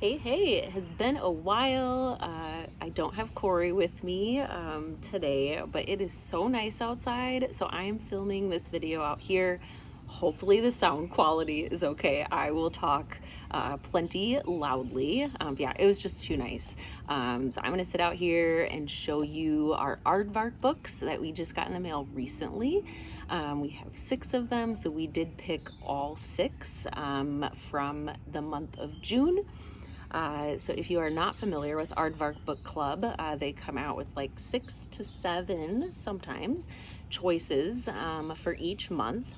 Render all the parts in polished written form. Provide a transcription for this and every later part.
Hey, it has been a while. I don't have Corey with me today, but it is so nice outside. So I'm filming this video out here. Hopefully, the sound quality is okay. I will talk plenty loudly. Yeah, it was just too nice. So I'm going to sit out here and show you our Aardvark books that we just got in the mail recently. We have 6 of them, so we did pick all 6 from the month of June. So if you are not familiar with Aardvark Book Club, they come out with like 6 to 7 sometimes choices for each month.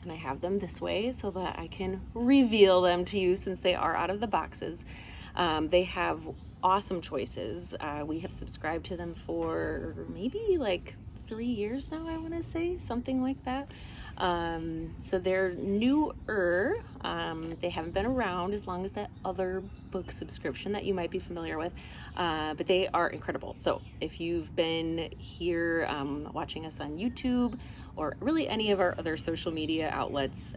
And I have them this way so that I can reveal them to you since they are out of the boxes. They have awesome choices. We have subscribed to them for maybe like 3 years now, I want to say, something like that. So they're newer. They haven't been around as long as that other book subscription that you might be familiar with, but they are incredible. So if you've been here watching us on YouTube or really any of our other social media outlets,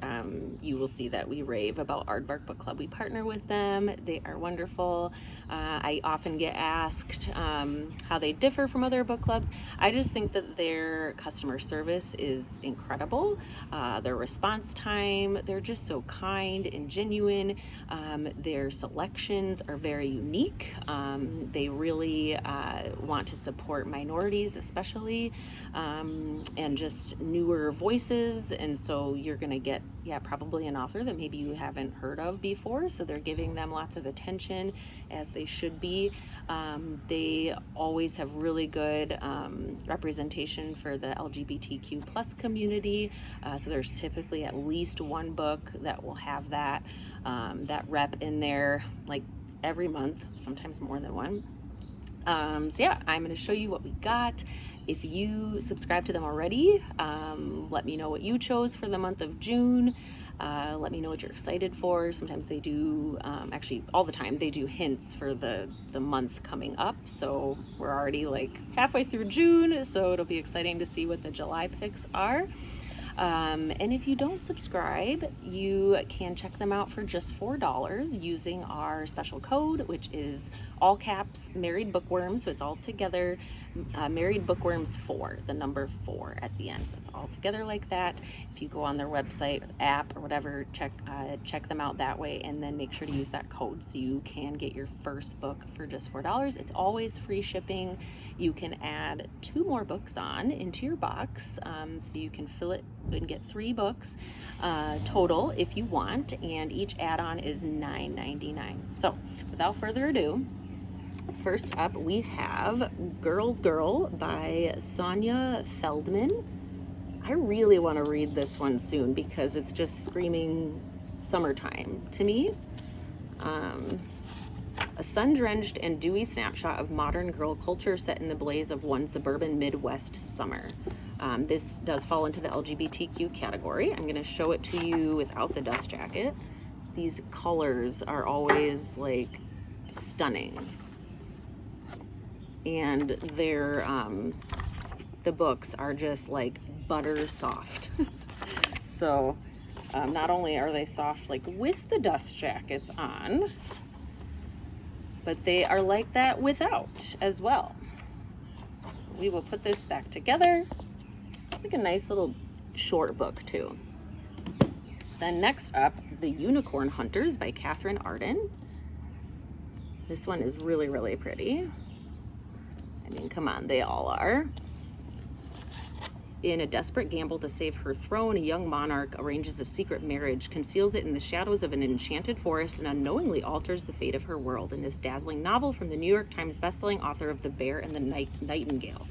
you will see that we rave about Aardvark Book Club. We partner with them. They are wonderful. I often get asked how they differ from other book clubs. I just think that their customer service is incredible. Their response time, they're just so kind and genuine. Their selections are very unique. They really want to support minorities especially, and just newer voices. And so you're going to get, probably an author that maybe you haven't heard of before. So they're giving them lots of attention, as they should be. They always have really good representation for the LGBTQ plus community. So there's typically at least one book that will have that rep in there, like every month, sometimes more than one. I'm going to show you what we got. If you subscribe to them already, let me know what you chose for the month of June. Let me know what you're excited for. Sometimes they do, actually all the time, they do hints for the month coming up. So we're already like halfway through June, so it'll be exciting to see what the July picks are. And if you don't subscribe, you can check them out for just $4 using our special code, which is all caps Married Bookworms. So it's all together, Married Bookworms 4, the number 4 at the end. So it's all together like that. If you go on their website, app, or whatever, check them out that way, and then make sure to use that code so you can get your first book for just $4. It's always free shipping. You can add 2 more books on into your box, so you can fill it and get 3 books total if you want, and each add-on is $9.99. So without further ado, first up we have Girl's Girl by Sonia Feldman. I really want to read this one soon because it's just screaming summertime to me. A sun-drenched and dewy snapshot of modern girl culture set in the blaze of one suburban Midwest summer. This does fall into the LGBTQ category. I'm going to show it to you without the dust jacket. These colors are always like stunning. And they're, the books are just like butter soft. So not only are they soft like with the dust jackets on, but they are like that without as well. So we will put this back together. It's like a nice little short book too. Then next up, The Unicorn Hunters by Catherine Arden. This one is really, really pretty. I mean, come on, they all are. In a desperate gamble to save her throne, a young monarch arranges a secret marriage, conceals it in the shadows of an enchanted forest, and unknowingly alters the fate of her world in this dazzling novel from the New York Times bestselling author of The Bear and the Nightingale.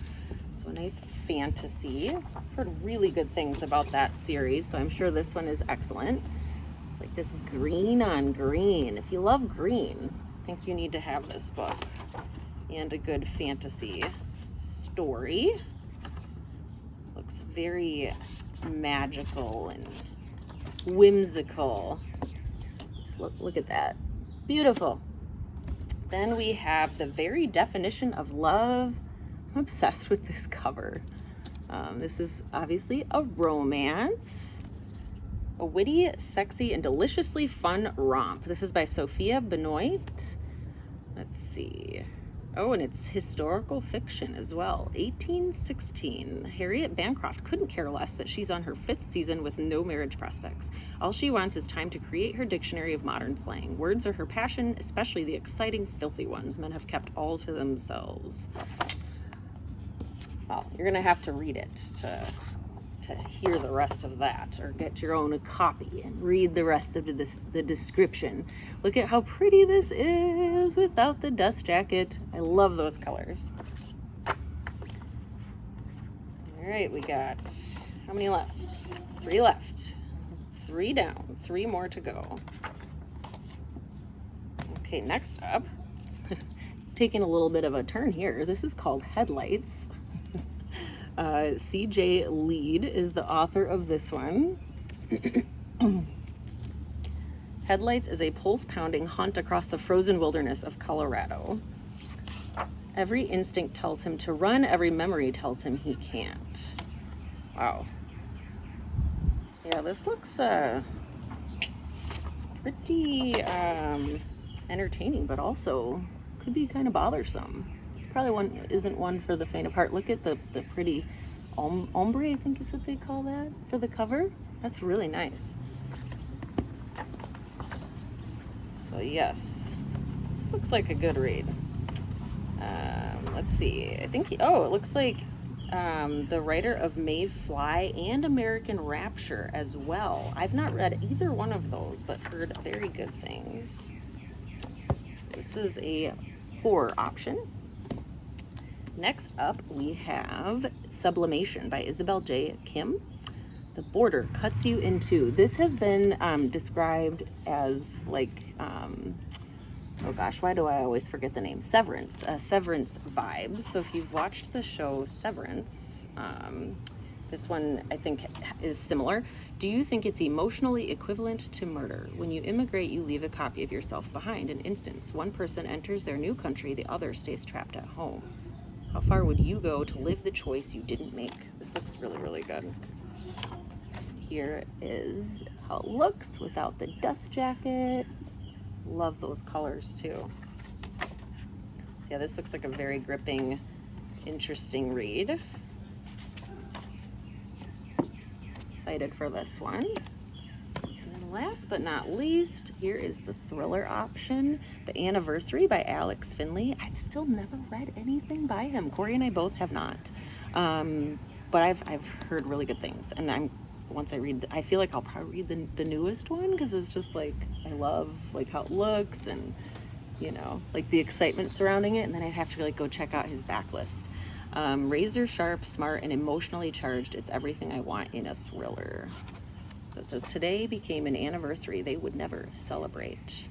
So a nice fantasy. I've heard really good things about that series, so I'm sure this one is excellent. It's like this green on green. If you love green, I think you need to have this book. And a good fantasy story. Looks very magical and whimsical. Just look at that. Beautiful. Then we have The Very Definition of Love. I'm obsessed with this cover. This is obviously a romance. A witty, sexy, and deliciously fun romp. This is by Sophia Benoit. Let's see. Oh, and it's historical fiction as well. 1816. Harriet Bancroft couldn't care less that she's on her 5th season with no marriage prospects. All she wants is time to create her dictionary of modern slang. Words are her passion, especially the exciting, filthy ones men have kept all to themselves. Well, you're going to have to read it to hear the rest of that, or get your own copy and read the rest of the description. Look at how pretty this is without the dust jacket. I love those colors. All right, we got, how many left? 3 left. 3 down, 3 more to go. Okay, next up, taking a little bit of a turn here. This is called Headlights. C.J. Lead is the author of this one. Headlights is a pulse-pounding hunt across the frozen wilderness of Colorado. Every instinct tells him to run, every memory tells him he can't. Wow. Yeah, this looks pretty entertaining, but also could be kind of bothersome. Probably isn't one for the faint of heart. Look at the pretty ombre, I think is what they call that for the cover. That's really nice. So yes, this looks like a good read. Let's see. I think it looks like the writer of Maeve Fly and American Rapture as well. I've not read either one of those, but heard very good things. This is a horror option. Next up, we have Sublimation by Isabel J. Kim. The border cuts you in two. This has been described as like, oh gosh, why do I always forget the name? Severance. Severance vibes. So if you've watched the show Severance, this one I think is similar. Do you think it's emotionally equivalent to murder? When you immigrate, you leave a copy of yourself behind. An instance, one person enters their new country, the other stays trapped at home. How far would you go to live the choice you didn't make? This looks really, really good. Here is how it looks without the dust jacket. Love those colors too. Yeah, this looks like a very gripping, interesting read. Excited for this one. Last but not least, here is the thriller option, The Anniversary by Alex Finley. I've still never read anything by him. Corey and I both have not, but I've heard really good things. And once I read, I feel like I'll probably read the newest one because it's just like I love like how it looks and like the excitement surrounding it. And then I'd have to like go check out his backlist. Razor sharp, smart, and emotionally charged. It's everything I want in a thriller. So it says, today became an anniversary they would never celebrate.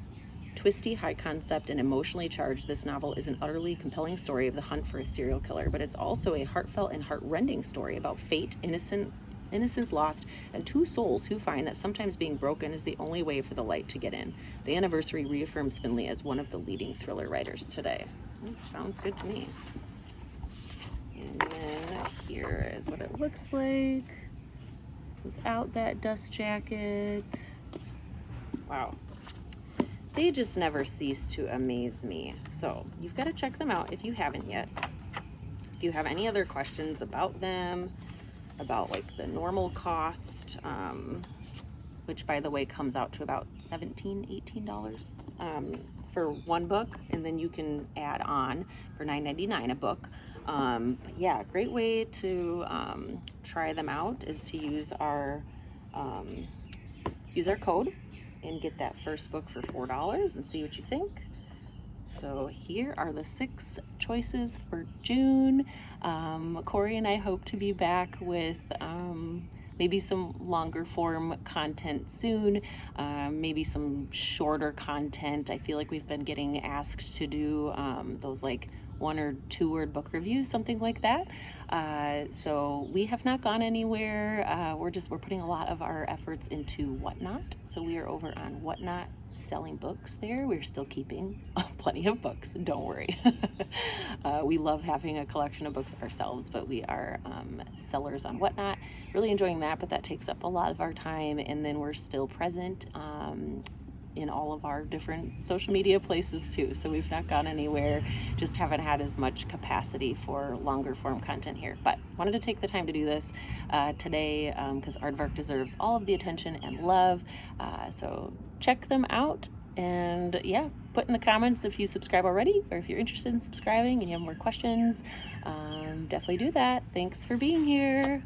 Twisty, high concept, and emotionally charged, this novel is an utterly compelling story of the hunt for a serial killer, but it's also a heartfelt and heart-rending story about fate, innocence lost, and 2 souls who find that sometimes being broken is the only way for the light to get in. The Anniversary reaffirms Finley as one of the leading thriller writers today. Sounds good to me. And then here is what it looks like without that dust jacket. Wow. They just never cease to amaze me. So you've got to check them out if you haven't yet. If you have any other questions about them, about like the normal cost, which by the way comes out to about $18 for one book, and then you can add on for $9.99 a book. But yeah, great way to try them out is to use our code and get that first book for $4 and see what you think. So here are the 6 choices for June. Corey and I hope to be back with maybe some longer form content soon, maybe some shorter content. I feel like we've been getting asked to do those like 1 or 2 word book reviews, something like that. So we have not gone anywhere. We're putting a lot of our efforts into Whatnot. So we are over on Whatnot selling books there. We're still keeping plenty of books, don't worry. We love having a collection of books ourselves, but we are sellers on Whatnot. Really enjoying that, but that takes up a lot of our time. And then we're still present in all of our different social media places too. So we've not gone anywhere, just haven't had as much capacity for longer form content here. But wanted to take the time to do this today because Aardvark deserves all of the attention and love. So check them out. And yeah, put in the comments if you subscribe already, or if you're interested in subscribing and you have more questions, definitely do that. Thanks for being here.